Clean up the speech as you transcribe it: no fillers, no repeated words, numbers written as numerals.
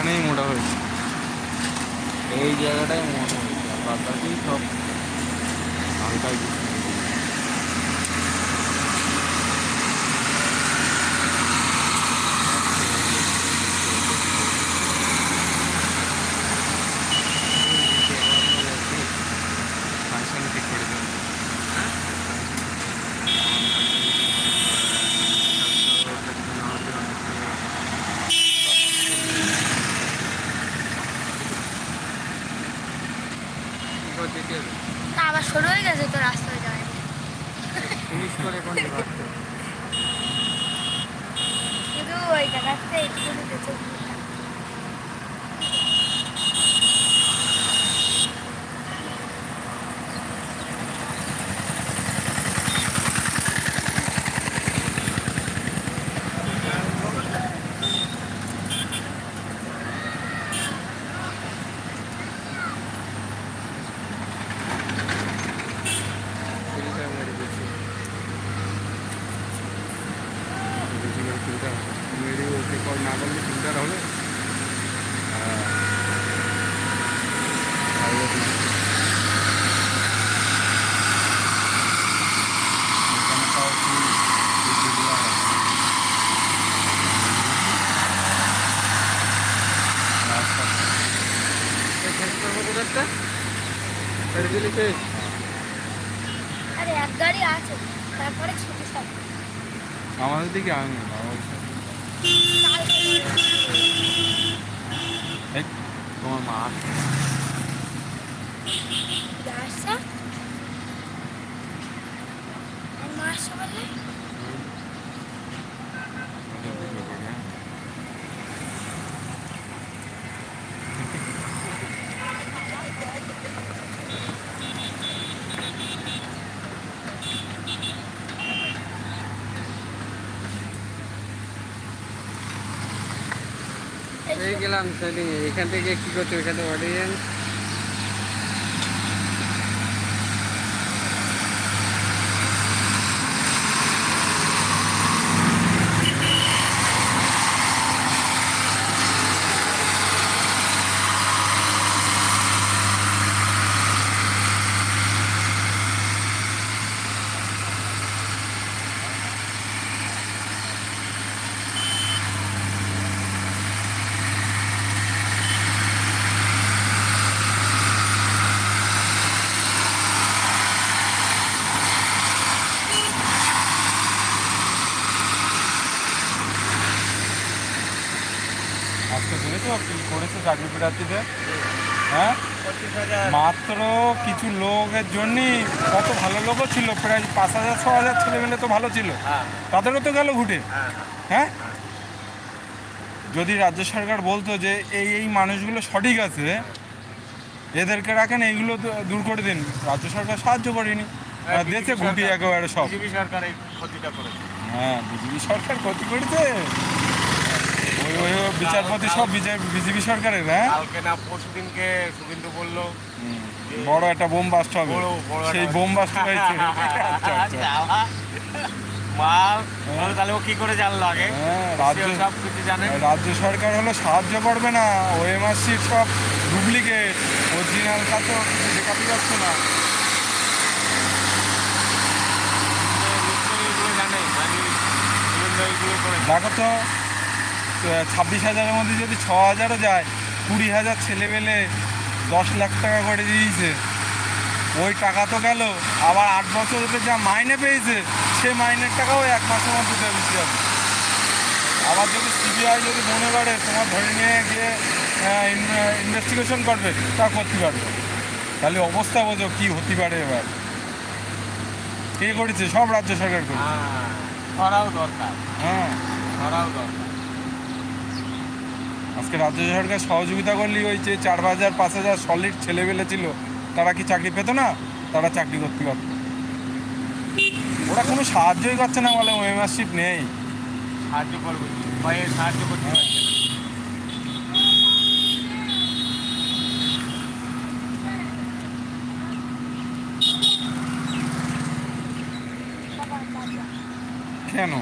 এখানেই মোটা হয়েছে, এই জায়গাটাই মোটা হয়েছে, আর বাদ বাকি সব হালকা কিছু। ঠিক করে দেবেন। আবার শুরু হয়ে গেছে তো রাস্তায় যায় শুধু ওই দেখাচ্ছে একটু দেখে না করলে ফিল্টার হবে। আরে এক গাড়ি আছে তারপরে ছুটি সব আমাদের দিকে আমি তোমার মা আসছে মা আসছে বললে এই গেলাম সেদিন, এখান থেকে কি করছো, এখানে অডিয়েন্স আজকে শুনেছো কি করেছে চাকরি প্রার্থীদের? হ্যাঁ, মাত্র কিছু লোকের জন্যই, কত ভালো লোকও ছিল, প্রায় 5,000-6,000 ছেলেমেলে তো ভালো ছিল, তাদেরও তো গেল ঘুটে। হ্যাঁ, যদি রাজ্য সরকার বলতো যে এই মানুষগুলো সঠিক আছে, এদেরকে রাখেন, এইগুলো দূর করে দিন, রাজ্য সরকার সাহায্য করেনি, দেশে ঘুটি একেবারে সব। হ্যাঁ, বিজেপি সরকার ক্ষতি করেছে, ওই বিচারপতি সব বিজেপি সরকারের। হ্যাঁ, বড় একটা বোম বাস্ট হবে, সেই বোম বাস্ট হয়েছে। রাজ্য সরকার হলো সাহায্য করবে না, ওএমআরসির সব ডুপ্লিকেট, অরিজিনাল কাছেও কিছু দেখাতে যাচ্ছে না। দেখো তো, 26,000-এর মধ্যে যদি 6,000-ও যায়, 20,000 ছেলেমেলে 10 লাখ টাকা করে দিয়েছে, ওই টাকা তো গেল, আবার 8 বছর ধরে যা মাইনে পেয়েছে, সে মাইনের টাকাও 1 মাসের মধ্যে বেশি যাবে। আবার যদি সিবিআই যদি মনে করে তোমার ধরে নিয়ে গিয়ে ইনভেস্টিগেশন করবে, তা করতে পারবে। তাহলে অবস্থা বোঝো কী হতে পারে। এবার কে করেছে? সব রাজ্য সরকার করেছে। হ্যাঁ, আজকে রাজ্য সরকার সহযোগিতা করলে ওই যে 4,000-5,000 সলিড ছেলেবেলে ছিল, তারা কি চাকরি পেত না? তারা চাকরি করতে পারত। ওরা কোনো সাহায্যই করছে না, বলে মেম্বারশিপ নেই। সাহায্য করবে, সাহায্য করতে কেন?